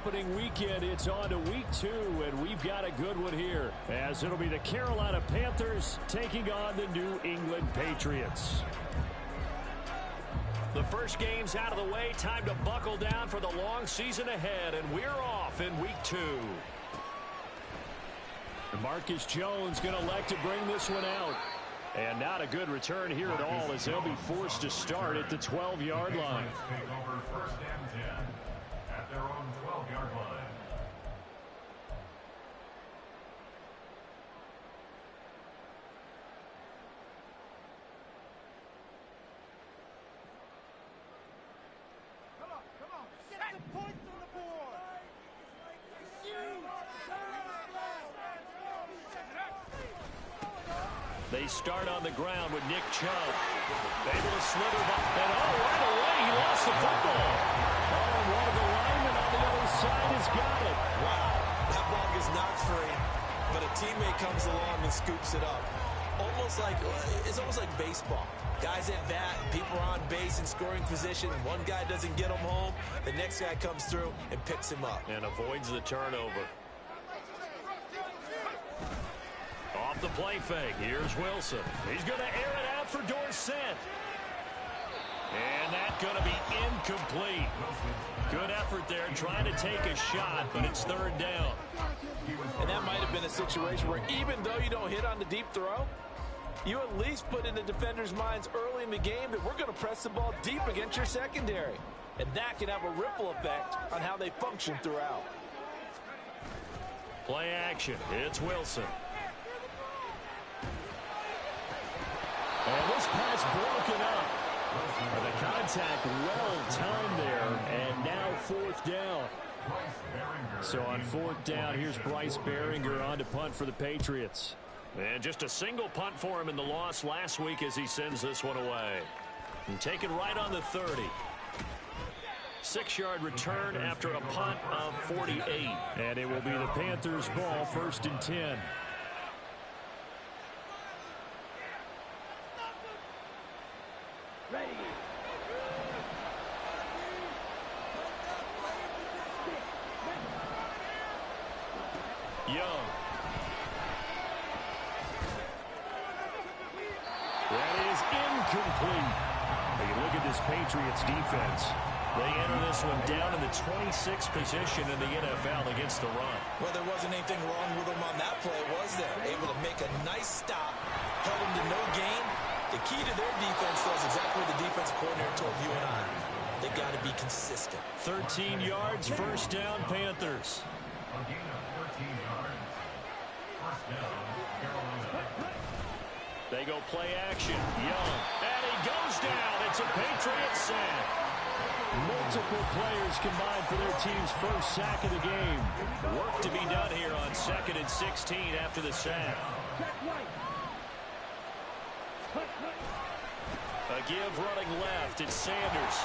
opening weekend, it's on to week 2, and we've got a good one here, as it'll be the Carolina Panthers taking on the New England Patriots. The first game's out of the way. Time to buckle down for the long season ahead, and we're off in week 2. Marcus Jones going to elect to bring this one out. And not a good return here at all, as they'll be forced to start at the 12-yard line. Take over first and 10 at their own 12-yard line. Come on. Get some points on the board. They start on the ground with Nick Chubb. Able to slither back. And right away, he lost the football. And one of the linemen on the other side has got it. Wow, that ball gets knocked free, but a teammate comes along and scoops it up. It's almost like baseball. Guys at bat, people are on base in scoring position. One guy doesn't get him home. The next guy comes through and picks him up. And avoids the turnover. Off the play fake. Here's Wilson. He's going to air it out for Dorsett. And that's going to be incomplete. Good effort there trying to take a shot, but it's third down. And that might have been a situation where even though you don't hit on the deep throw, you at least put in the defender's minds early in the game that we're going to press the ball deep against your secondary. And that can have a ripple effect on how they function throughout. Play action. It's Wilson. And this pass broken up. The contact well-timed there, and now fourth down. So on fourth down, here's Bryce Baringer on to punt for the Patriots. And just a single punt for him in the loss last week as he sends this one away. And taken right on the 30. 6-yard return after a punt of 48. And it will be the Panthers' ball, first and 10. Ready. Young. That is incomplete. Take a look at this Patriots defense. They enter this one down in the 26th position in the NFL against the run. Well, there wasn't anything wrong with them on that play, was there? Able to make a nice stop, held them to no gain. The key to their defense, though, is exactly what the defensive coordinator told you and I. They got to be consistent. 13 yards, first down, Panthers. A gain of 13 yards. First down, Carolina. They go play action. Young. And he goes down. It's a Patriot sack. Multiple players combined for their team's first sack of the game. Work to be done here on 2nd and 16 after the sack. A give running left. It's Sanders.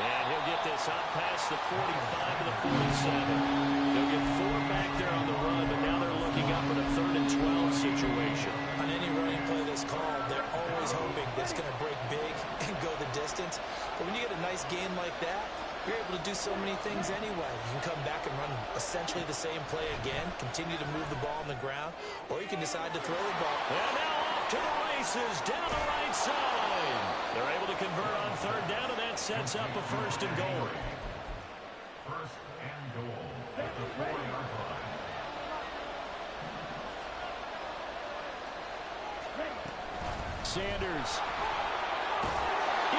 And he'll get this out past the 45 to the 47. They'll get 4 back there on the run, but now they're looking up at a 3rd and 12 situation. On any running play that's called, they're always hoping that it's going to break big and go the distance. But when you get a nice gain like that, you're able to do so many things anyway. You can come back and run essentially the same play again, continue to move the ball on the ground, or you can decide to throw the ball. And now off to the races, down the right side. They're able to convert on 3rd down, and that sets up a 1st and goal. First and goal at the 4-yard line. Sanders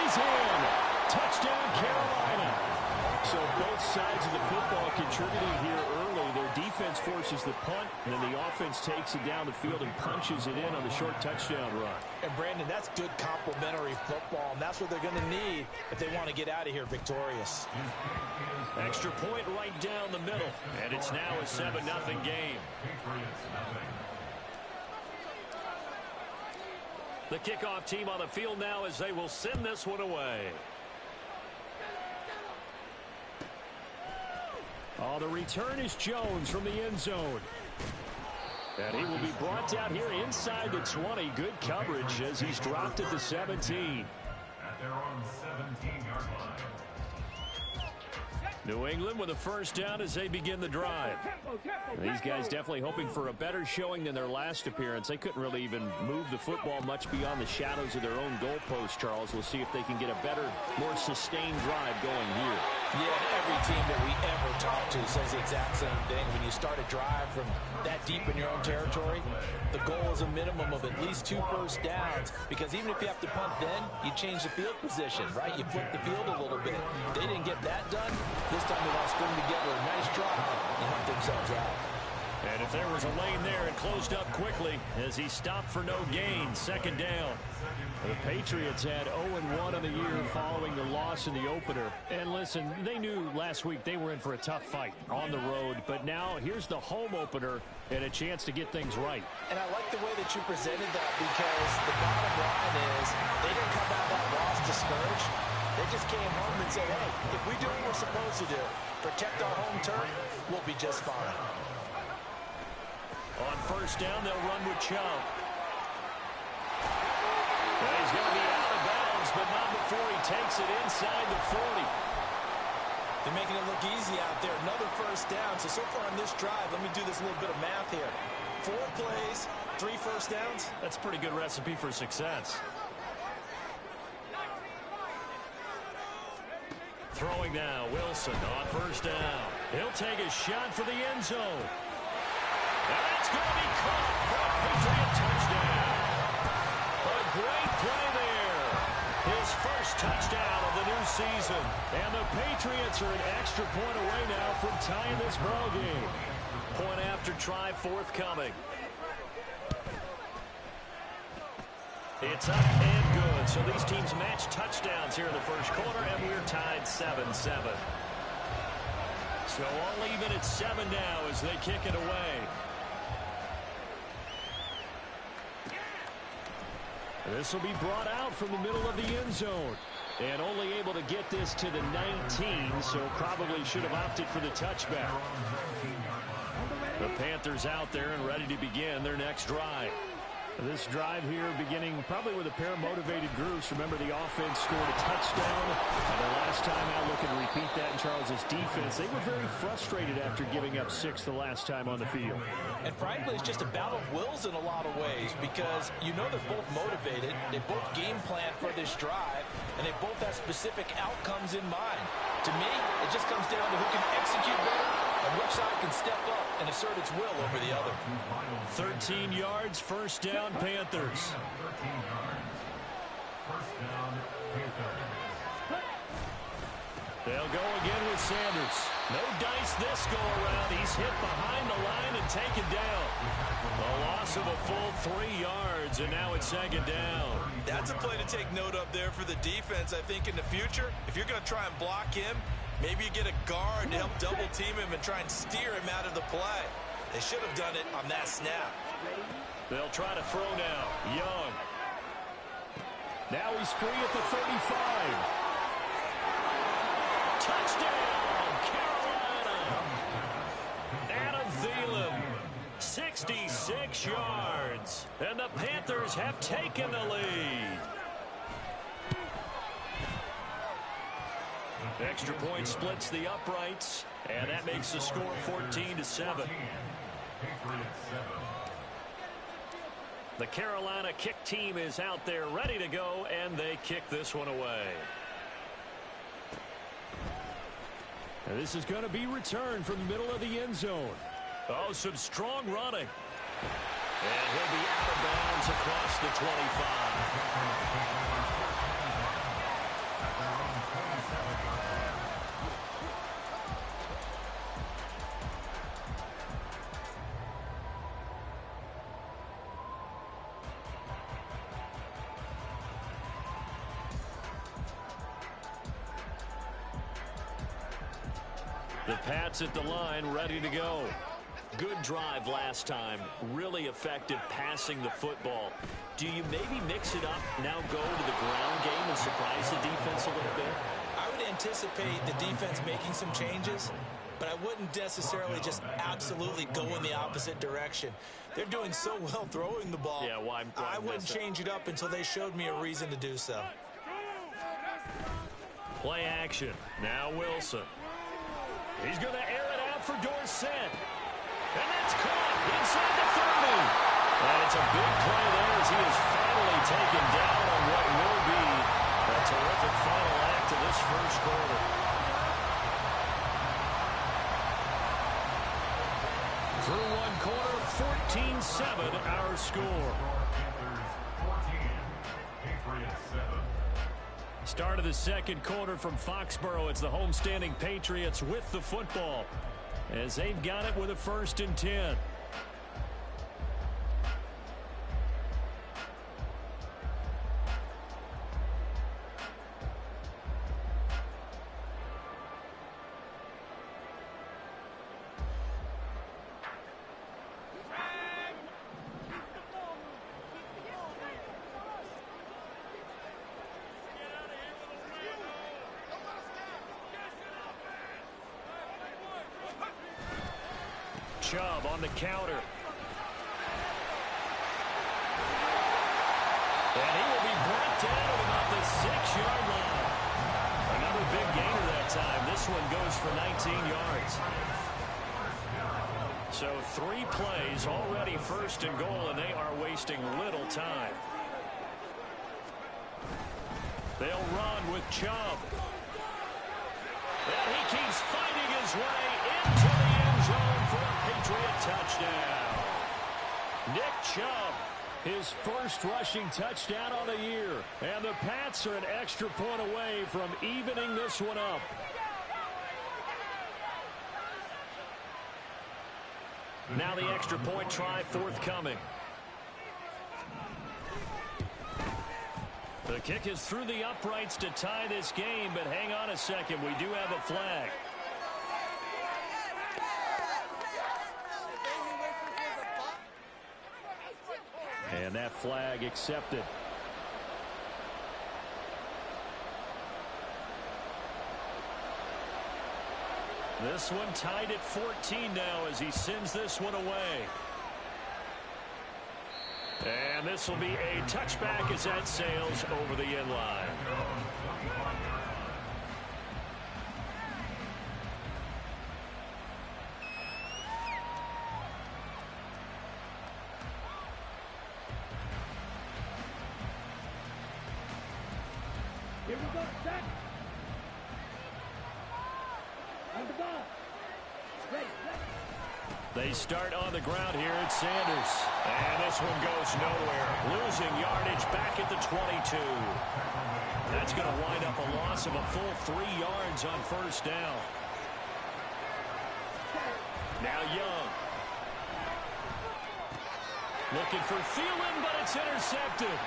is in. Touchdown, Carolina. So both sides of the football contributing here early. Their defense forces the punt, and then the offense takes it down the field and punches it in on the short touchdown run. And, Brandon, that's good complementary football, and that's what they're going to need if they want to get out of here victorious. Extra point right down the middle, and it's now a 7-0 game. Patriots nothing. The kickoff team on the field now as they will send this one away. Oh, the return is Jones from the end zone. And he will be brought down here inside the 20. Good coverage as he's dropped at the 17. At their own 17-yard line. New England with a first down as they begin the drive. These guys definitely hoping for a better showing than their last appearance. They couldn't really even move the football much beyond the shadows of their own goalpost, Charles. We'll see if they can get a better, more sustained drive going here. Yeah, every team that we ever talk to says the exact same thing. When you start a drive from that deep in your own territory, the goal is a minimum of at least 2 first downs, because even if you have to punt then, you change the field position, right? You flip the field a little bit. They didn't get that done. This time they want to string together a nice drive and help themselves out. And if there was a lane there, it closed up quickly as he stopped for no gain. Second down. The Patriots had 0-1 on the year following the loss in the opener. And listen, they knew last week they were in for a tough fight on the road. But now here's the home opener and a chance to get things right. And I like the way that you presented that, because the bottom line is they didn't come out of that loss discouraged. They just came home and said, hey, if we do what we're supposed to do, protect our home turf, we'll be just fine. On first down, they'll run with Chubb. Well, he's going to be out of bounds, but not before he takes it inside the 40. They're making it look easy out there. Another first down. So far on this drive, let me do this little bit of math here. 4 plays, 3 first downs. That's a pretty good recipe for success. Throwing now, Wilson on first down. He'll take a shot for the end zone. That's going to be caught for a Patriot touchdown. A great play there. His first touchdown of the new season. And the Patriots are an extra point away now from tying this ball game. Point after try forthcoming. It's up and good. So these teams match touchdowns here in the first quarter, and we're tied 7-7. So all even at 7 now as they kick it away. This will be brought out from the middle of the end zone. And only able to get this to the 19, so probably should have opted for the touchback. The Panthers out there and ready to begin their next drive. This drive here beginning probably with a pair of motivated groups. Remember, the offense scored a touchdown. And the last time out, look and repeat that in Charles's defense. They were very frustrated after giving up 6 the last time on the field. And frankly, it's just a battle of wills in a lot of ways, because you know they're both motivated. They both game plan for this drive, and they both have specific outcomes in mind. To me, it just comes down to who can execute better and which side can step up and assert its will over the other. 13 yards, first down, Panthers. 13 yards. First down, Panthers. They'll go again with Sanders. No dice this go around. He's hit behind the line and taken down. A loss of a full 3 yards, and now it's second down. That's a play to take note of there for the defense. I think in the future, if you're going to try and block him, maybe you get a guard to help double team him and try and steer him out of the play. They should have done it on that snap. They'll try to throw now. Young. Now he's free at the 35. Touchdown, Carolina. Adam Thielen, 66 yards. And the Panthers have taken the lead. Extra point splits the uprights, and that makes the score 14-7. The Carolina kick team is out there ready to go, and they kick this one away. And this is going to be returned from the middle of the end zone. Oh, some strong running. And he'll be out of bounds across the 25. The Pats at the line, ready to go. Good drive last time. Really effective passing the football. Do you maybe mix it up, now go to the ground game and surprise the defense a little bit? I would anticipate the defense making some changes, but I wouldn't necessarily just absolutely go in the opposite direction. They're doing so well throwing the ball. Yeah, why I wouldn't change it up until they showed me a reason to do so. Play action. Now Wilson. He's going to air it out for Dorsett. And that's caught inside the 30. And it's a big play there as he is finally taken down on what will be a terrific final act of this first quarter. Through one quarter, 14-7 our score. Start of the second quarter from Foxborough. It's the homestanding Patriots with the football as they've got it with a 1st and 10. Chubb on the counter. And he will be brought down at about the 6-yard line. Another big gainer that time. This one goes for 19 yards. So 3 plays already 1st and goal, and they are wasting little time. They'll run with Chubb. And he keeps fighting his way into the end zone for a Patriot touchdown. Nick Chubb, his first rushing touchdown on the year. And the Pats are an extra point away from evening this one up. Now the extra point try forthcoming. The kick is through the uprights to tie this game, but hang on a second. We do have a flag. And that flag accepted. This one tied at 14 now as he sends this one away. And this will be a touchback as that sails over the end line. Here we go, set. On the ball. Ready. They start on the ground here at Sanders. And this one goes nowhere. Losing yardage back at the 22. That's going to wind up a loss of a full 3 yards on 1st down. Now Young. Looking for Thielen, but it's intercepted.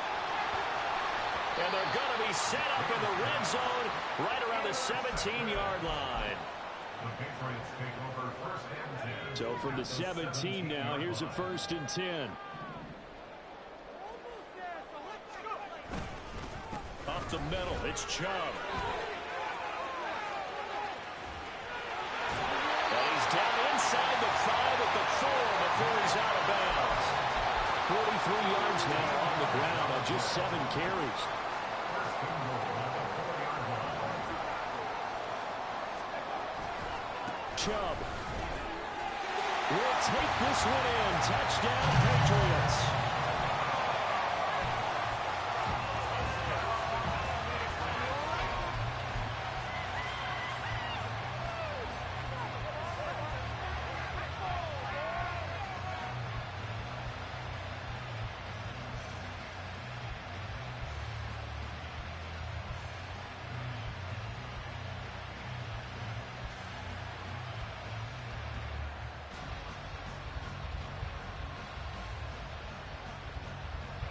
And they're going to be set up in the red zone right around the 17-yard line. The Patriots take over 1st and 10. So from the 17 now, here's a 1st and 10. Up the middle, it's Chubb. And he's down inside the 5 at the 4 before he's out of bounds. 43 yards now on the ground on just 7 carries. Chubb will take this one in. Touchdown, Patriots.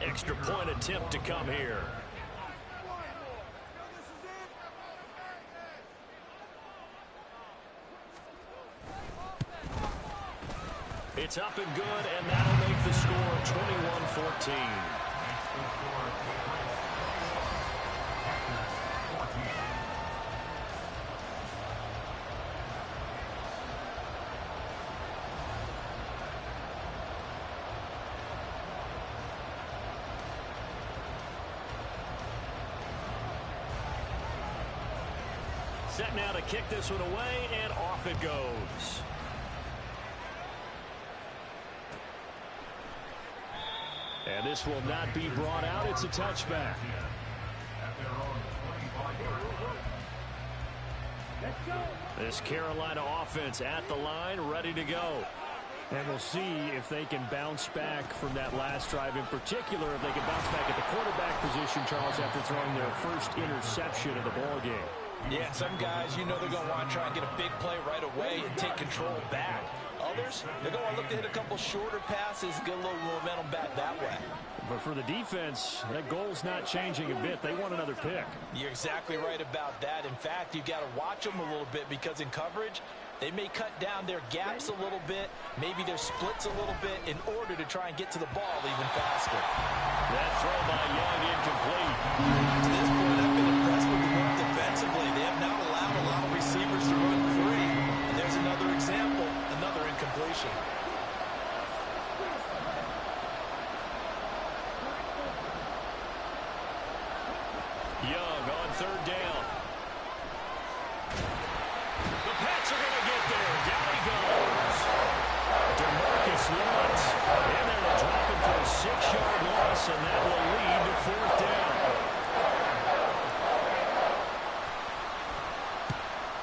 Extra point attempt to come here. It's up and good, and that'll make the score 21-14. set now to kick this one away, and off it goes. And this will not be brought out. It's a touchback. Let's go. This Carolina offense at the line, ready to go. And we'll see if they can bounce back from that last drive, in particular, if they can bounce back at the quarterback position, Charles, after throwing their first interception of the ball game. Yeah, some guys, you know they're going to want to try and get a big play right away and take control back. Others, they're going to look to hit a couple shorter passes, get a little momentum back that way. But for the defense, that goal's not changing a bit. They want another pick. You're exactly right about that. In fact, you've got to watch them a little bit because in coverage, they may cut down their gaps a little bit, maybe their splits a little bit in order to try and get to the ball even faster. That throw by Young incomplete. To this point, I've been impressed with the work defensively. They have not allowed a lot of receivers to run free. And there's another example, another incompletion. Young on third down. The Pats are going to get there. Down he goes. DeMarcus Lawrence in there to drop him for a 6-yard loss, and that will lead to fourth down.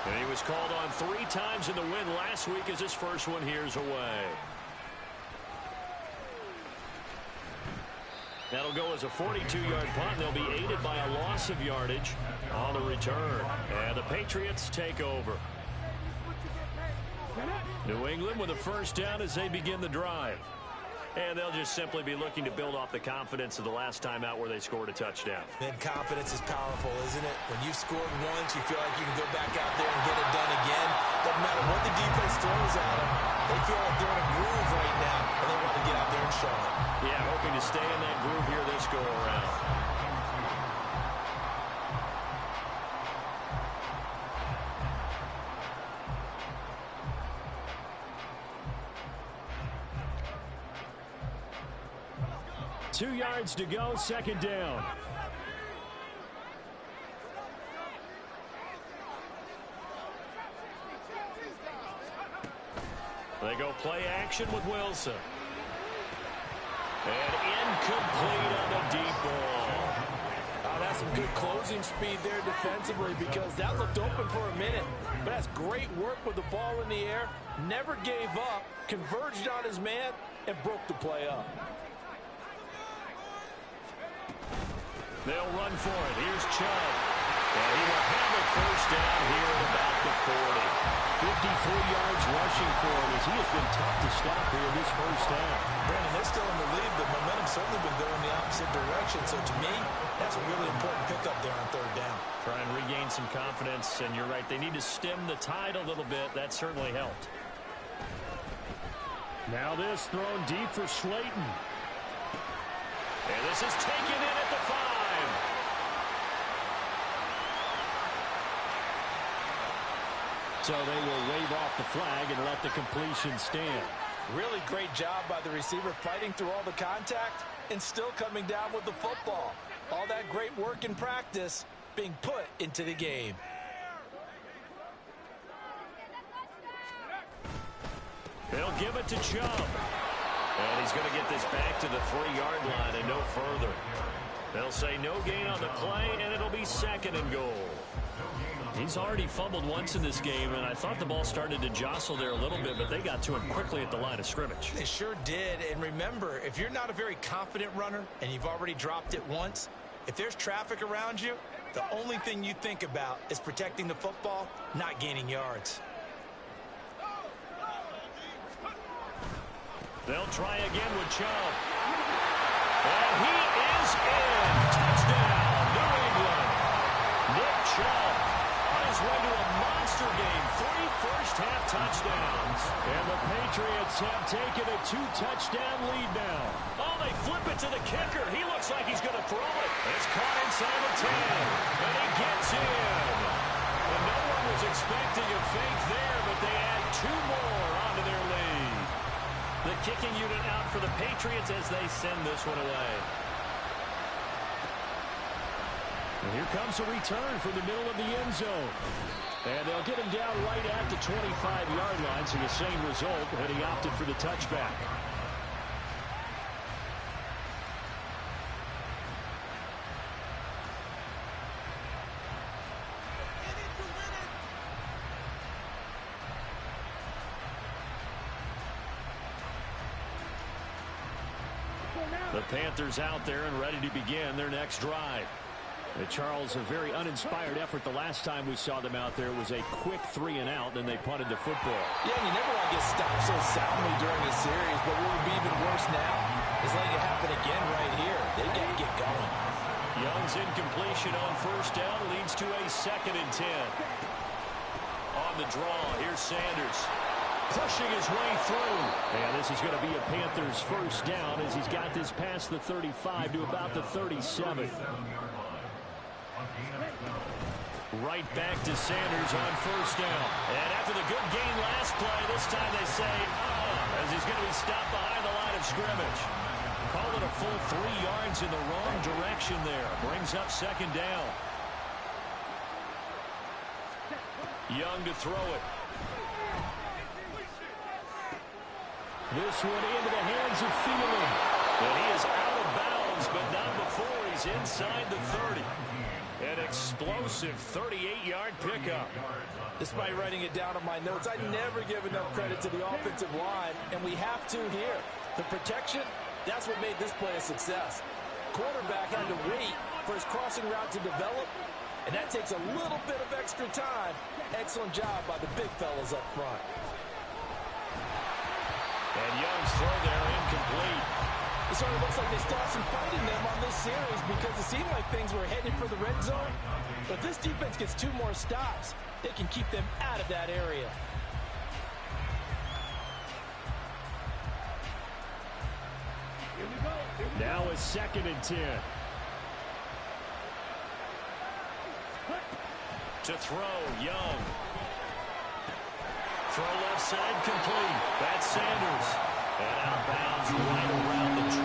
And he was called on 3 times in the win last week as his first one here's away. That'll go as a 42-yard punt, and they'll be aided by a loss of yardage on the return. And the Patriots take over. New England with a first down as they begin the drive. And they'll just simply be looking to build off the confidence of the last time out where they scored a touchdown. And confidence is powerful, isn't it? When you've scored once, you feel like you can go back out there and get it done again. Doesn't matter what the defense throws at them. They feel like they're in a groove right now, and they want to get out there and show it. Yeah, hoping to stay in that groove here this go-around. Two yards to go, second down. They go play action with Wilson. And incomplete on the deep ball. Oh, that's some good closing speed there defensively because that looked open for a minute. But that's great work with the ball in the air. Never gave up, converged on his man, and broke the play up. They'll run for it. Here's Chubb. And he will have a first down here at about the 40. 53 yards rushing for him as he has been tough to stop here this first down. Brandon, they're still in the lead, but momentum's certainly been going the opposite direction. So to me, that's a really important pickup there on third down. Try and regain some confidence, and you're right, they need to stem the tide a little bit. That certainly helped. Now this thrown deep for Slayton. And this is taken in at the 5. So they will wave off the flag and let the completion stand. Really great job by the receiver fighting through all the contact and still coming down with the football. All that great work in practice being put into the game. They'll give it to Chubb. And he's going to get this back to the 3-yard line and no further. They'll say no gain on the play, and it'll be second and goal. He's already fumbled once in this game, and I thought the ball started to jostle there a little bit, but they got to him quickly at the line of scrimmage. They sure did. And remember, if you're not a very confident runner and you've already dropped it once, if there's traffic around you, the only thing you think about is protecting the football, not gaining yards. They'll try again with Chubb. And he is in. Touchdown, New England. Nick Chubb on his way to a monster game. 3 first-half touchdowns. And the Patriots have taken a 2-touchdown lead now. Oh, they flip it to the kicker. He looks like he's going to throw it. It's caught inside the 10. And he gets in. And no one was expecting a fake there, but they add 2 more onto their lead. The kicking unit out for the Patriots as they send this one away. And here comes a return from the middle of the end zone. And they'll get him down right at the 25-yard line, so the same result, and he opted for the touchback. The Panthers out there and ready to begin their next drive. Charles, a very uninspired effort the last time we saw them out there was a quick 3-and-out, and they punted the football. Yeah, you never want to get stopped so soundly during a series, but what would be even worse now is letting it happen again right here. They got to get going. Young's incompletion on first down leads to a 2nd and 10. On the draw, here's Sanders. Pushing his way through. And this is going to be a Panthers first down as he's got this past the 35 to about the 37. Right back to Sanders on first down. And after the good gain last play, this time they say, as he's going to be stopped behind the line of scrimmage. Call it a full 3 yards in the wrong direction there. Brings up 2nd down. Young to throw it. This one into the hands of Thielen. And he is out of bounds, but not before he's inside the 30. An explosive 38-yard pickup. Despite writing it down on my notes, I never give enough credit to the offensive line, and we have to here. The protection, that's what made this play a success. Quarterback had to wait for his crossing route to develop, and that takes a little bit of extra time. Excellent job by the big fellas up front. And Young's throw there incomplete. It sort of looks like they still have some fight in them on this series because it seemed like things were headed for the red zone. But this defense gets 2 more stops. They can keep them out of that area. Now a 2nd and 10. To throw, Young. Throw left side complete. That's Sanders. And outbounds right around the 20.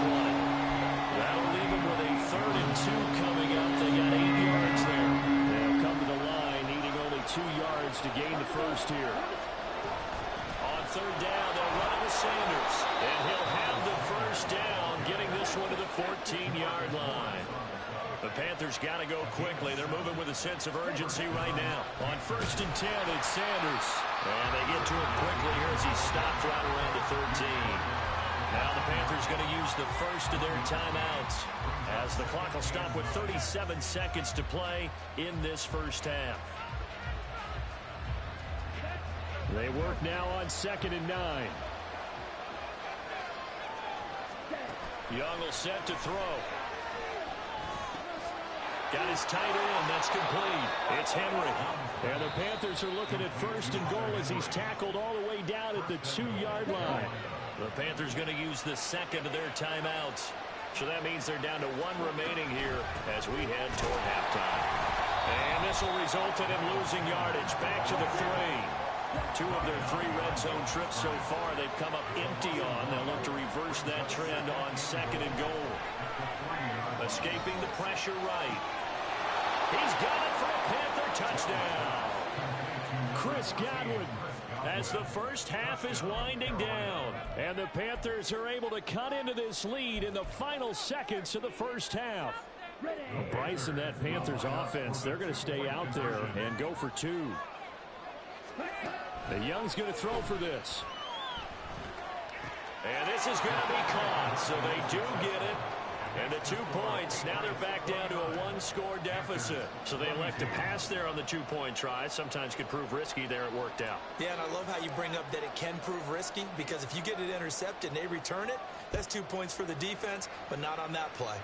That'll leave them with a 3rd and 2 coming up. They got 8 yards there. They'll come to the line, needing only 2 yards to gain the first here. On 3rd down, they'll run it with Sanders. And he'll have the first down, getting this one to the 14-yard line. The Panthers got to go quickly. They're moving with a sense of urgency right now. On 1st and 10, it's Sanders. And they get to him quickly here as he stopped right around the 13. Now the Panthers going to use the first of their timeouts as the clock will stop with 37 seconds to play in this first half. They work now on 2nd and 9. Young will set to throw. Got his tight end. That's complete. It's Henry. And the Panthers are looking at 1st and goal as he's tackled all the way down at the 2-yard line. The Panthers going to use the 2nd of their timeouts. So that means they're down to 1 remaining here as we head toward halftime. And this will result in him losing yardage. Back to the 3. 2 of their 3 red zone trips so far they've come up empty on. They'll look to reverse that trend on 2nd and goal. Escaping the pressure right. He's got it for a Panther touchdown. Chris Godwin as the first half is winding down. And the Panthers are able to cut into this lead in the final seconds of the first half. Well, Bryce and that Panthers offense, they're going to stay out there and go for 2. The Young's going to throw for this. And this is going to be caught, so they do get it. And the 2 points, now they're back down to a 1-score deficit. So they elect to pass there on the 2-point try. Sometimes could prove risky there. It worked out. Yeah, and I love how you bring up that it can prove risky because if you get it intercepted and they return it, that's 2 points for the defense, but not on that play.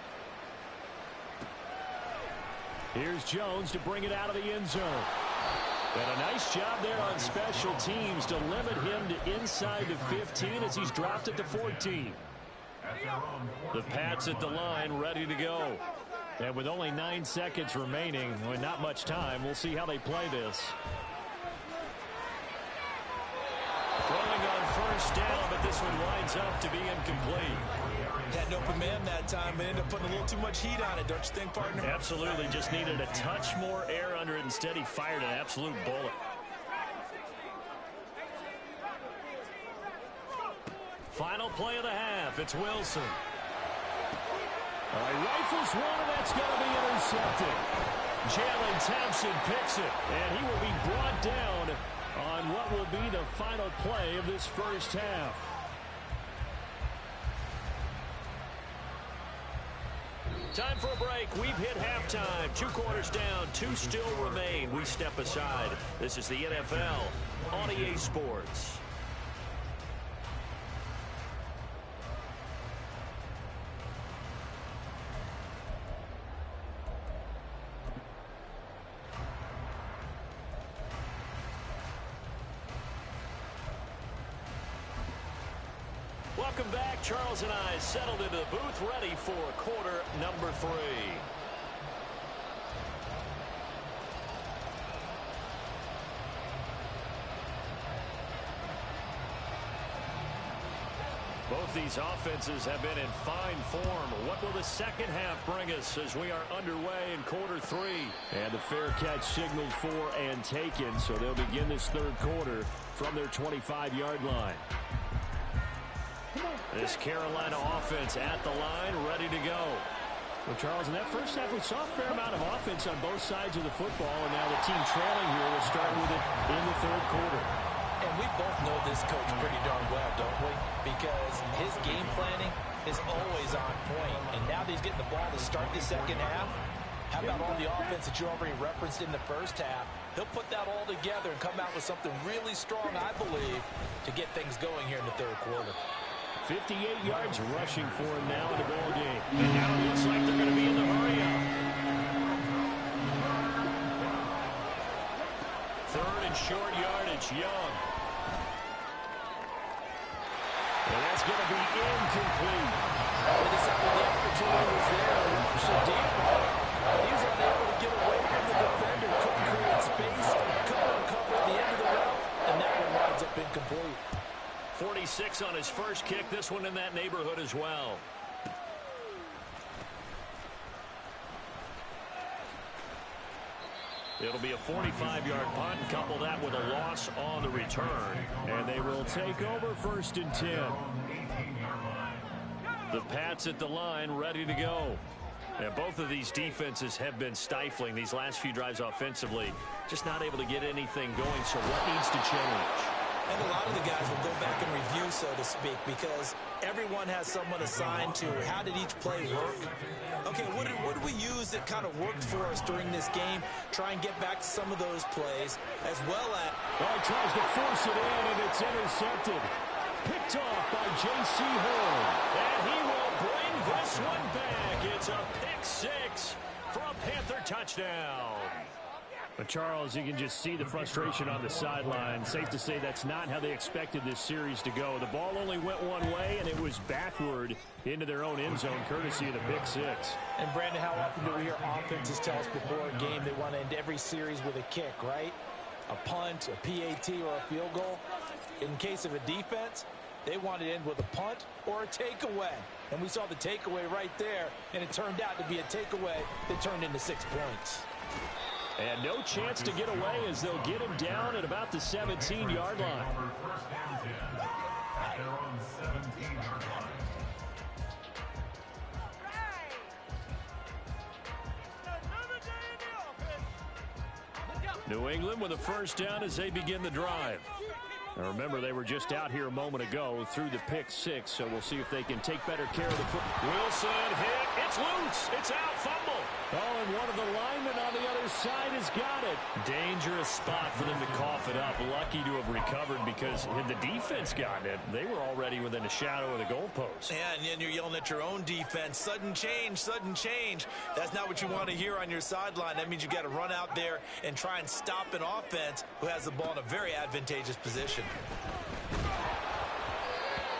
Here's Jones to bring it out of the end zone. And a nice job there on special teams to limit him to inside the 15 as he's dropped it to 14. The Pats at the line ready to go. And with only 9 seconds remaining, with not much time, we'll see how they play this. Throwing on first down, but this this one winds up to be incomplete. Had an open man that time, but ended up putting a little too much heat on it, don't you think, partner? Absolutely. Just needed a touch more air under it. Instead, he fired an absolute bullet. Final play of the half. It's Wilson. All right, rifles one, and that's going to be intercepted. Jalen Thompson picks it, and he will be brought down on what will be the final play of this first half. Time for a break. We've hit halftime. 2 quarters down. 2 still remain. We step aside. This is the NFL on EA Sports. Welcome back. Charles and I settled into the booth, ready for quarter number 3. Both these offenses have been in fine form. What will the second half bring us as we are underway in quarter 3? And the fair catch signaled for and taken, so they'll begin this third quarter from their 25-yard line. This Carolina offense at the line, ready to go. Well, Charles, in that first half, we saw a fair amount of offense on both sides of the football, and now the team trailing here will start with it in the third quarter. And we both know this coach pretty darn well, don't we? Because his game planning is always on point. And now that he's getting the ball to start the second half, how about all the offense that you already referenced in the first half? He'll put that all together and come out with something really strong, I believe, to get things going here in the third quarter. 58 yards rushing for him now in the ball game. And now it looks like they're going to be in the hurry-up. Third and short yardage, Young. And that's going to be incomplete. They decided the opportunity was there to rush it deep. He was unable to get away from the defender, couldn't create space, couldn't uncover at the end of the route, and that one winds up incomplete. 46 on his first kick. This one in that neighborhood as well. It'll be a 45-yard punt, and couple that with a loss on the return. And they will take over 1st and 10. The Pats at the line, ready to go. And both of these defenses have been stifling these last few drives offensively. Just not able to get anything going, so what needs to change? And a lot of the guys will go back and review, so to speak, because everyone has someone assigned to how did each play work. Okay, what did we use that kind of worked for us during this game? Try and get back to some of those plays, as well as... Well, he tries to force it in, and it's intercepted. Picked off by J.C. Horn. And he will bring this one back. It's a pick 6 for a Panther touchdown. But Charles, you can just see the frustration on the sideline. Safe to say that's not how they expected this series to go. The ball only went one way, and it was backward into their own end zone, courtesy of the pick 6. And, Brandon, how often do we hear offenses tell us before a game they want to end every series with a kick, right? A punt, a PAT, or a field goal. In case of a defense, they want to end with a punt or a takeaway. And we saw the takeaway right there, and it turned out to be a takeaway that turned into 6 points. And no chance to get away as they'll get him down at about the 17-yard line. New England with a first down as they begin the drive. Now remember, they were just out here a moment ago through the pick 6, so we'll see if they can take better care of the football. Wilson hit. It's loose. It's out. Fumble. Oh, and one of the linemen on the other side has got it. Dangerous spot for them to cough it up. Lucky to have recovered because had the defense gotten it, they were already within a shadow of the goalpost. Yeah, and you're yelling at your own defense. Sudden change, sudden change. That's not what you want to hear on your sideline. That means you got to run out there and try and stop an offense who has the ball in a very advantageous position.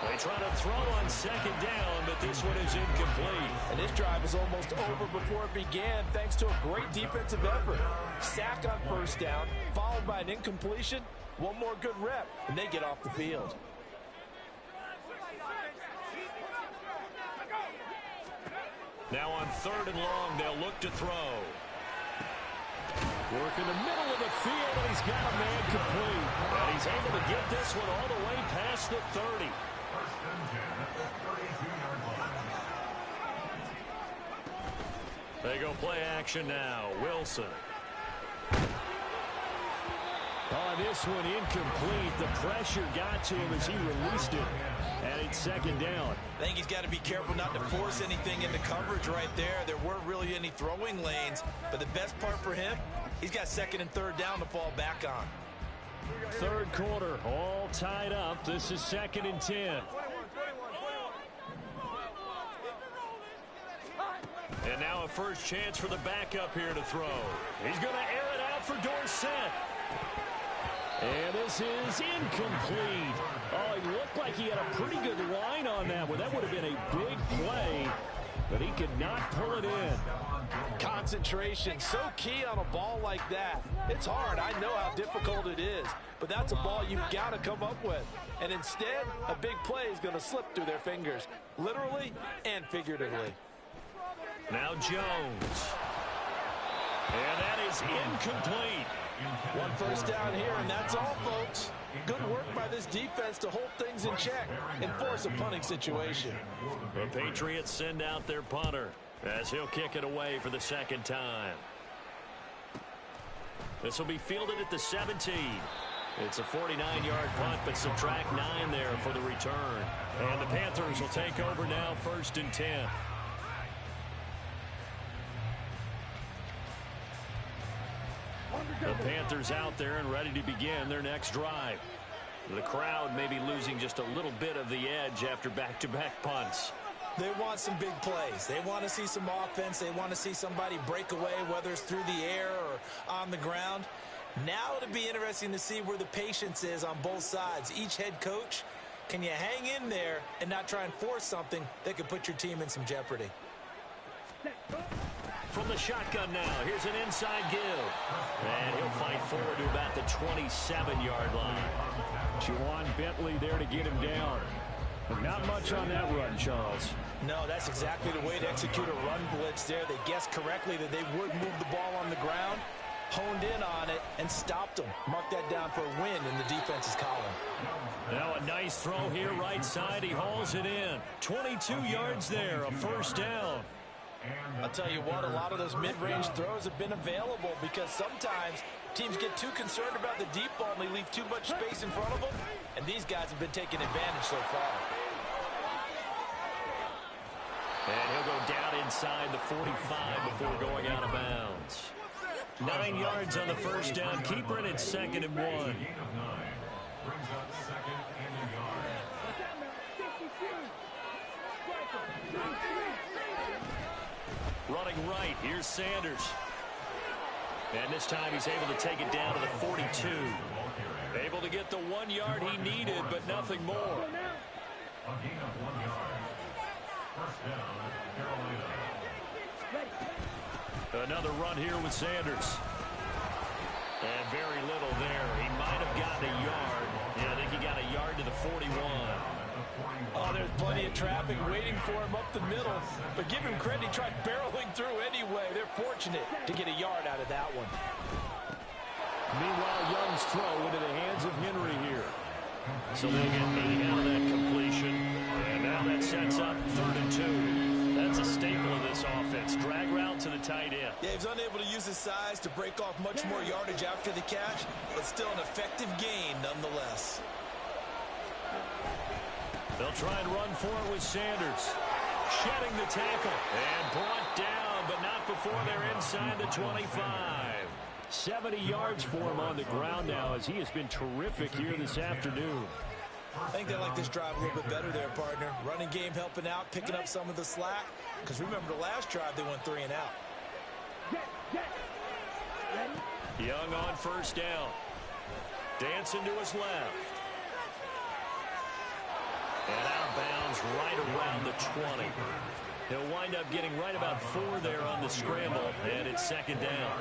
They try to throw on second down, but this one is incomplete. And this drive is almost over before it began thanks to a great defensive effort. Sack on first down, followed by an incompletion. One more good rep, and they get off the field. Now on 3rd and long, they'll look to throw. Work in the middle of the field, and he's got a man complete. And he's able to get this one all the way past the 30. First and 10 at the 32-yard line. They go play action now. Wilson. On this one, incomplete. The pressure got to him as he released it. And it's 2nd down. I think he's got to be careful not to force anything into coverage right there. There weren't really any throwing lanes. But the best part for him, he's got 2nd and 3rd down to fall back on. 3rd quarter, all tied up. This is 2nd and 10. And now a first chance for the backup here to throw. He's going to air it out for Dorsett. And this is incomplete. Oh, he looked like he had a pretty good line on that one. That would have been a big play, but he could not pull it in. Concentration, so key on a ball like that. It's hard. I know how difficult it is, but that's a ball you've got to come up with. And instead, a big play is going to slip through their fingers, literally and figuratively. Now Jones. And that is incomplete. 1 first down here, and that's all, folks. Good work by this defense to hold things in check and force a punting situation. The Patriots send out their punter as he'll kick it away for the 2nd time. This will be fielded at the 17. It's a 49-yard punt, but subtract 9 there for the return. And the Panthers will take over now, 1st and 10. The Panthers out there and ready to begin their next drive. The crowd may be losing just a little bit of the edge after back-to-back punts. They want some big plays. They want to see some offense. They want to see somebody break away, whether it's through the air or on the ground. Now it'll be interesting to see where the patience is on both sides. Each head coach, can you hang in there and not try and force something that could put your team in some jeopardy? From the shotgun now, here's an inside give. And he'll fight forward to about the 27-yard line. Juwan Bentley there to get him down. But not much on that run, Charles. No, that's exactly the way to execute a run blitz there. They guessed correctly that they would move the ball on the ground, honed in on it, and stopped them. Mark that down for a win in the defense's column. Now a nice throw here right side. He hauls it in. 22 yards there, a first down. I'll tell you what, a lot of those mid-range throws have been available because sometimes teams get too concerned about the deep ball and they leave too much space in front of them, and these guys have been taking advantage so far. And he'll go down inside the 45 before going out of bounds. 9 yards on the first down. Keeper, and it's 2nd and 1. Brings up 2nd and a yard. Running right, here's Sanders. And this time he's able to take it down to the 42. Able to get the 1 yard he needed, but nothing more. A gain of 1 yard. First down, Carolina. Another run here with Sanders. And very little there. He might have gotten a yard. Yeah, I think he got a yard to the 41. Oh, there's plenty of traffic waiting for him up the middle. But give him credit, he tried barreling through anyway. They're fortunate to get a yard out of that one. Meanwhile, Young's throw into the hands of Henry here. So they get 8 out of that completion. And now that sets up 3rd and 2. That's a staple of this offense. Drag route to the tight end. Yeah, he was unable to use his size to break off much more yardage after the catch, but still an effective gain nonetheless. They'll try and run for it with Sanders. Shedding the tackle. And brought down, but not before they're inside the 25. 70 yards for him on the ground now as he has been terrific here this afternoon. I think they like this drive a little bit better there, partner. Running game helping out, picking up some of the slack. Because remember the last drive, they went 3 and out. Young on first down. Dancing to his left. And out of bounds right around the 20. He'll wind up getting right about 4 there on the scramble, and it's 2nd down.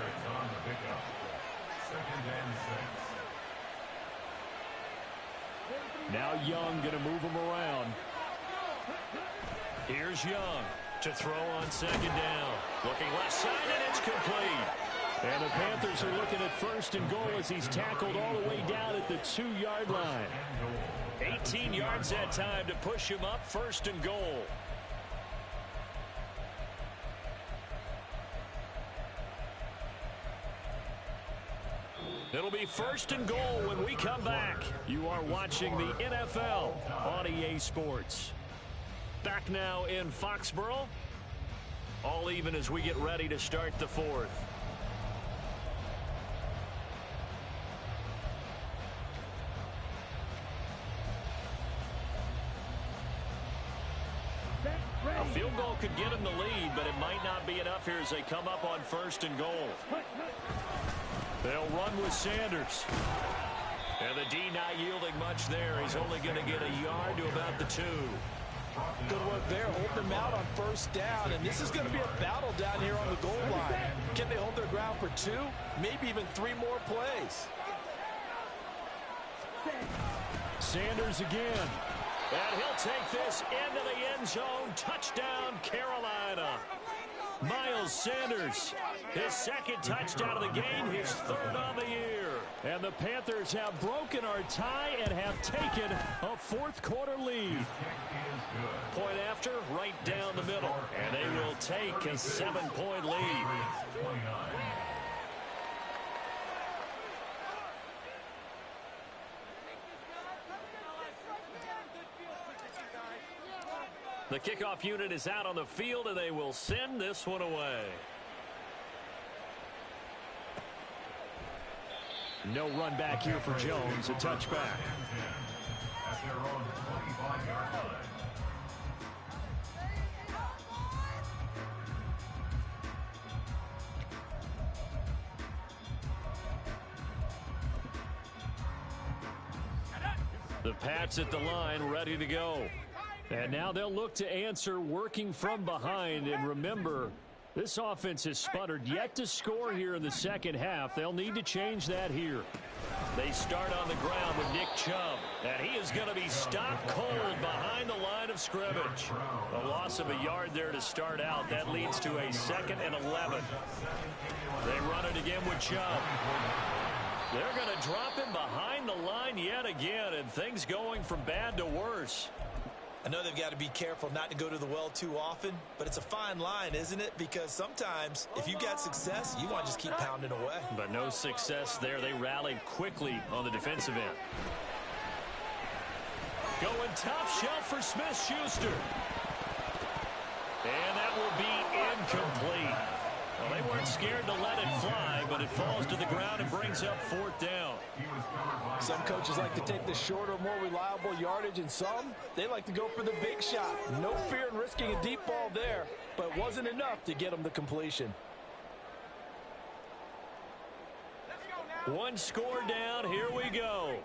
Now Young going to move him around. Here's Young. To throw on second down. Looking left side, and it's complete. And the Panthers are looking at first and goal as he's tackled all the way down at the 2-yard line. 18 yards that time to push him up, first and goal. It'll be first and goal when we come back. You are watching the NFL on EA Sports. Back now in Foxborough. All even as we get ready to start the fourth. A field goal could get him the lead, but it might not be enough here as they come up on first and goal. They'll run with Sanders. And the D not yielding much there. He's only going to get a yard to about the 2. Good work there. Hold them out on first down, and this is going to be a battle down here on the goal line. Can they hold their ground for 2, maybe even 3 more plays? Sanders again. And he'll take this into the end zone. Touchdown, Carolina. Miles Sanders, his second touchdown of the game, his 3rd on the year. And the Panthers have broken our tie and have taken a 4th quarter lead. Point after, right down the middle. And they will take a 7-point lead. The kickoff unit is out on the field, and they will send this one away. No run back here for Jones. A touchback. At their own 25-yard line. The Pats at the line, ready to go. And now they'll look to answer working from behind. And remember, this offense has sputtered yet to score here in the second half. They'll need to change that here. They start on the ground with Nick Chubb. And he is going to be stopped cold behind the line of scrimmage. A loss of a yard there to start out. That leads to a 2nd and 11. They run it again with Chubb. They're going to drop him behind the line yet again. And things going from bad to worse. I know they've got to be careful not to go to the well too often, but it's a fine line, isn't it? Because sometimes, if you got success, you want to just keep pounding away. But no success there. They rallied quickly on the defensive end. Going top shelf for Smith-Schuster. And that will be incomplete. Well, they weren't scared to let it fly, but it falls to the ground and brings up 4th down. Some coaches like to take the shorter, more reliable yardage, and some, they like to go for the big shot. No fear in risking a deep ball there, but it wasn't enough to get them the completion. One score down. Here we go.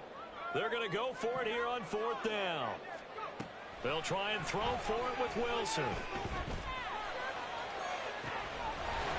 They're going to go for it here on 4th down. They'll try and throw for it with Wilson.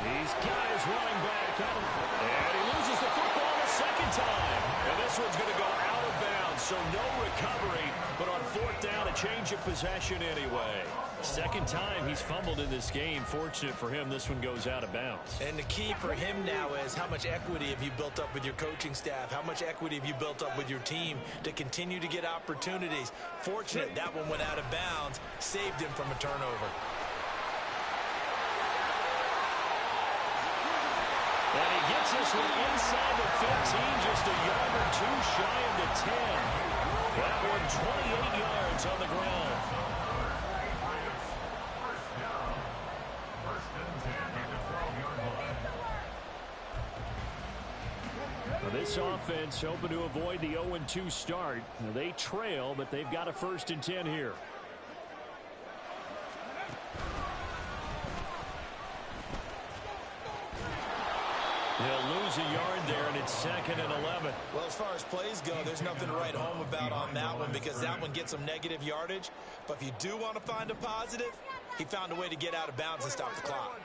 He's got his running back on him. And he loses the football the second time. And this one's going to go out of bounds, so no recovery. But on 4th down, a change of possession anyway. Second time he's fumbled in this game. Fortunate for him, this one goes out of bounds. And the key for him now is how much equity have you built up with your coaching staff? How much equity have you built up with your team to continue to get opportunities? Fortunate that one went out of bounds, saved him from a turnover. And he gets this one inside the 15, just a yard or 2 shy of the 10. That one 28 yards on the ground. Now this offense hoping to avoid the 0-2 start. Now they trail, but they've got a 1st and 10 here. He'll lose a yard there, and it's 2nd and 11. Well, as far as plays go, there's nothing to write home about on that one because that one gets some negative yardage. But if you do want to find a positive, he found a way to get out of bounds and stop the clock.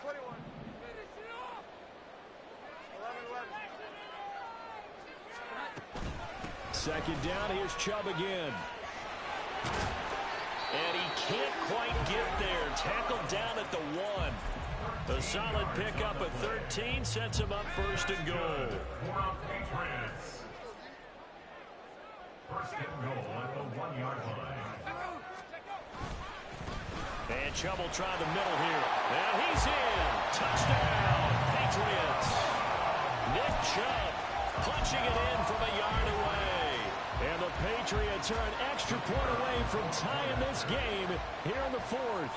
Second down, here's Chubb again. And he can't quite get there, tackled down at the 1. A solid pickup at 13 sets him up first and goal. First and goal at the 1-yard line. And Chubb try the middle here. And he's in. Touchdown, Patriots. Nick Chubb punching it in from a yard away. And the Patriots are an extra point away from tying this game here in the 4th.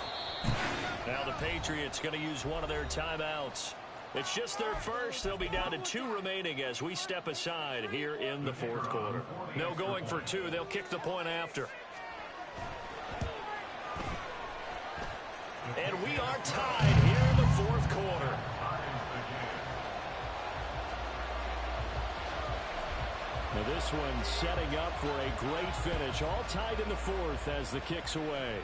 Now the Patriots going to use one of their timeouts. It's just their first. They'll be down to 2 remaining as we step aside here in the 4th quarter. No going for 2. They'll kick the point after. And we are tied here in the 4th quarter. Now this one setting up for a great finish. All tied in the 4th as the kick's away.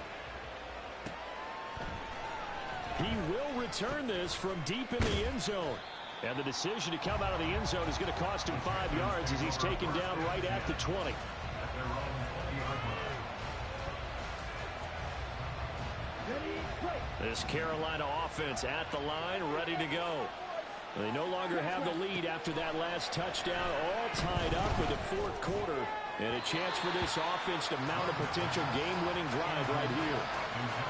He will return this from deep in the end zone. And the decision to come out of the end zone is going to cost him 5 yards as he's taken down right at the 20. This Carolina offense at the line, ready to go. They no longer have the lead after that last touchdown, all tied up with the 4th quarter. And a chance for this offense to mount a potential game-winning drive right here.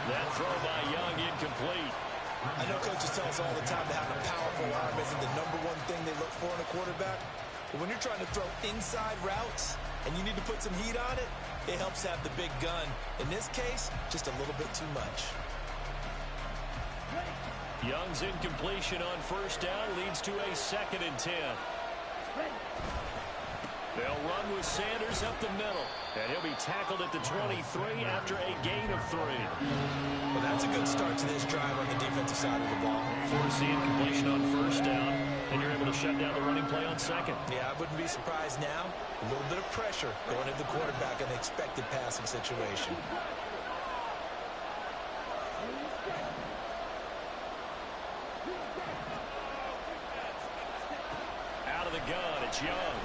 That throw by Young incomplete. I know coaches tell us all the time that having a powerful arm isn't the #1 thing they look for in a quarterback. But when you're trying to throw inside routes and you need to put some heat on it, it helps have the big gun. In this case, just a little bit too much. Young's incompletion on first down leads to a 2nd and 10. They'll run with Sanders up the middle. And he'll be tackled at the 23 after a gain of 3. Well, that's a good start to this drive on the defensive side of the ball. Force the incompletion on first down, and you're able to shut down the running play on 2nd. Yeah, I wouldn't be surprised now. A little bit of pressure going at the quarterback in the expected passing situation. Out of the gun, it's Young.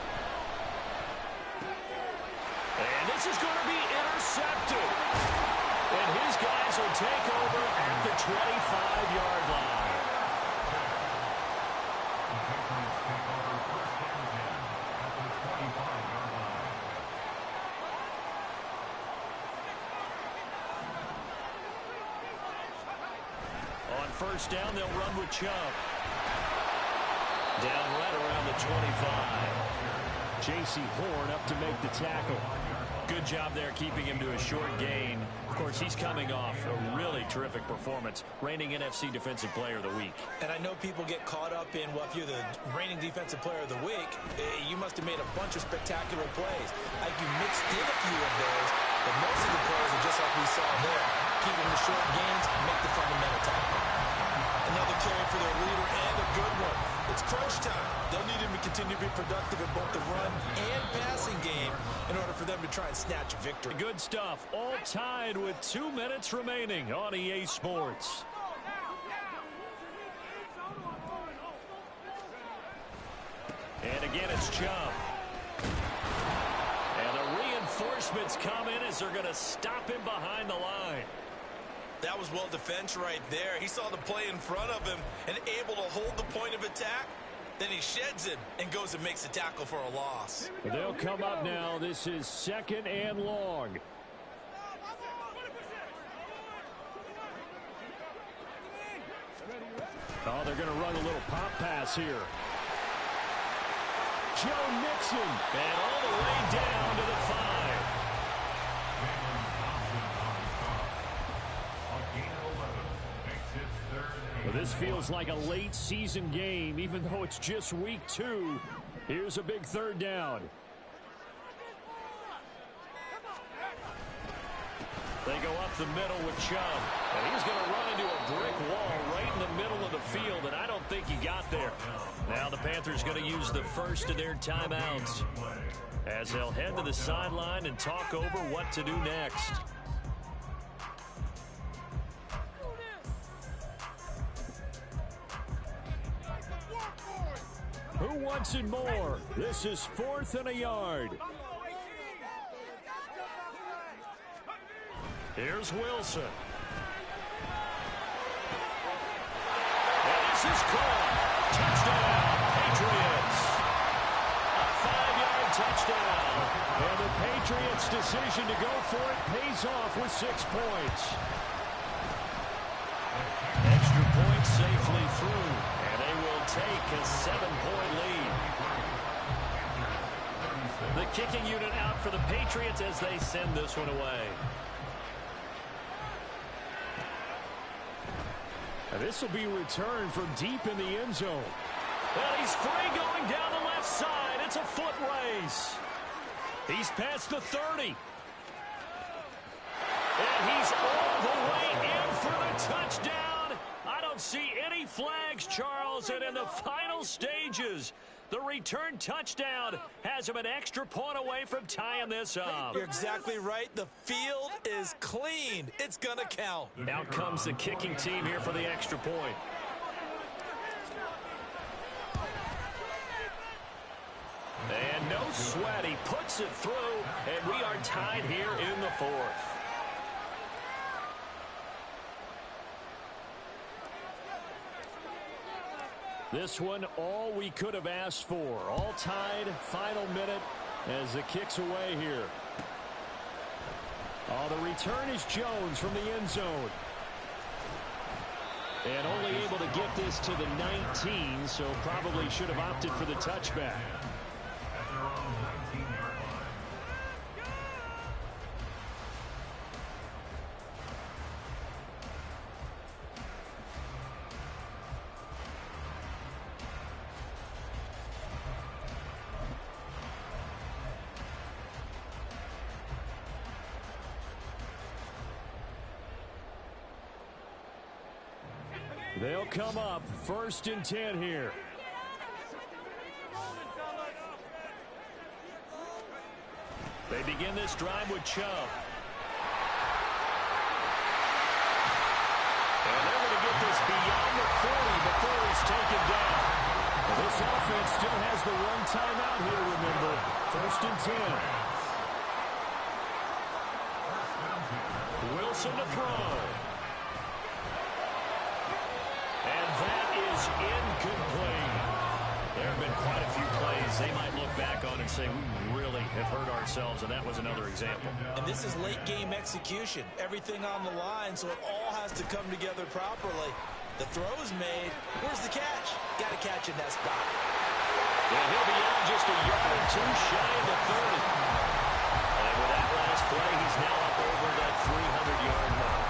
And this is going to be intercepted. And his guys will take over at the 25-yard line. On first down, they'll run with Chubb. Down right around the 25. J.C. Horn up to make the tackle. Good job there keeping him to a short gain. Of course, he's coming off a really terrific performance, reigning NFC Defensive Player of the Week. And I know people get caught up in, well, if you're the reigning Defensive Player of the Week, you must have made a bunch of spectacular plays. Like you mixed in a few of those, but most of the plays are just like we saw there. Keeping the short gains, make the fundamental tackle. Another carry for their leader and a good one. It's crunch time. They'll need him to continue to be productive in both the run and passing game in order for them to try and snatch a victory. Good stuff. All tied with 2 minutes remaining on EA Sports. And again, it's Chubb. And the reinforcements come in as they're going to stop him behind the line. That was well defense right there. He saw the play in front of him and able to hold the point of attack. Then he sheds it and goes and makes a tackle for a loss. They'll come up now. This is 2nd and long. Oh, they're going to run a little pop pass here. Joe Mixon. And all the way down to the 5. Well, this feels like a late season game, even though it's just week 2. Here's a big 3rd down. They go up the middle with Chubb. And he's going to run into a brick wall right in the middle of the field, and I don't think he got there. Now the Panthers going to use the first of their timeouts as they'll head to the sideline and talk over what to do next. Who wants it more? This is 4th and a yard. Here's Wilson. And this is caught. Touchdown, Patriots. A 5-yard touchdown. And the Patriots' decision to go for it pays off with 6 points. Extra point safely through. And they will take a 7-point lead. The kicking unit out for the Patriots as they send this one away. This will be returned from deep in the end zone. Well, he's free going down the left side. It's a foot race. He's past the 30. And he's all the way in for the touchdown. I don't see any flags, Charles. And in the final stages, the return touchdown has him an extra point away from tying this up. You're exactly right. The field is clean. It's going to count. Out comes the kicking team here for the extra point. And no sweat. He puts it through, and we are tied here in the 4th. This one, all we could have asked for. All tied, final minute as it kicks away here. Oh, the return is Jones from the end zone. And only able to get this to the 19, so probably should have opted for the touchback. At their own 19-yard line. They'll come up 1st and 10 here. They begin this drive with Chubb. And they're going to get this beyond the 40 before he's taken down. Well, this offense still has the one timeout here, remember. 1st and 10. Wilson to throw. And that is incomplete. There have been quite a few plays they might look back on and say, we really have hurt ourselves, and that was another example. And this is late game execution. Everything on the line, so it all has to come together properly. The throw's made. Where's the catch? Got to catch in that spot. Yeah, he'll be out just a yard or two shy of the 30. And with that last play, he's now up over that 300-yard mark.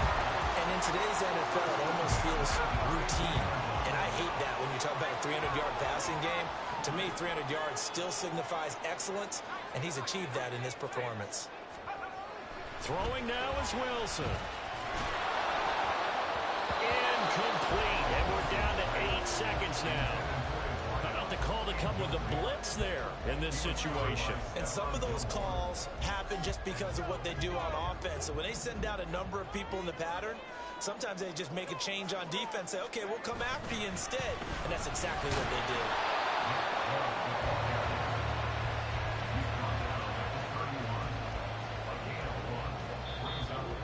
And in today's NFL, it almost feels routine. And I hate that when you talk about a 300-yard passing game. To me, 300 yards still signifies excellence, and he's achieved that in this performance. Throwing now is Wilson. Incomplete, and we're down to 8 seconds now. How about the call to come with the blitz there in this situation? And some of those calls happen just because of what they do on offense. So when they send out a number of people in the pattern, sometimes they just make a change on defense, say, okay, we'll come after you instead. And that's exactly what they did.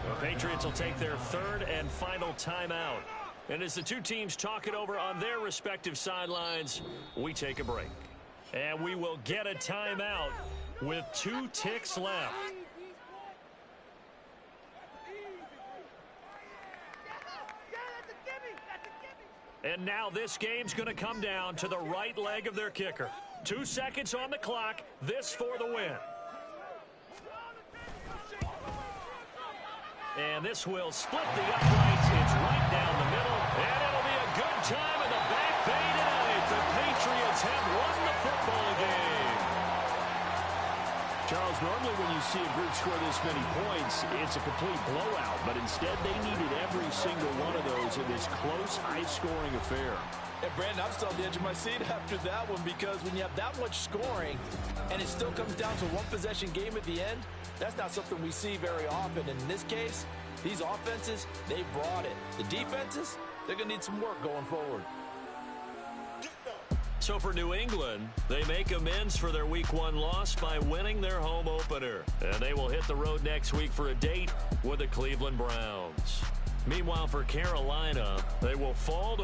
The Patriots will take their 3rd and final timeout. And as the two teams talk it over on their respective sidelines, we take a break. And we will get a timeout with 2 ticks left. And now this game's going to come down to the right leg of their kicker. 2 seconds on the clock. This for the win. And this will split the uprights. It's right down the middle. And it'll be a good time in the back bay tonight. The Patriots have won the football game. Charles, normally when you see a group score this many points, it's a complete blowout. But instead, they needed every single one of those in this close, high-scoring affair. And Brandon, I'm still on the edge of my seat after that one, because when you have that much scoring and it still comes down to a one-possession game at the end, that's not something we see very often. And in this case, these offenses, they brought it. The defenses, they're going to need some work going forward. So for New England, they make amends for their Week 1 loss by winning their home opener. And they will hit the road next week for a date with the Cleveland Browns. Meanwhile, for Carolina, they will fall to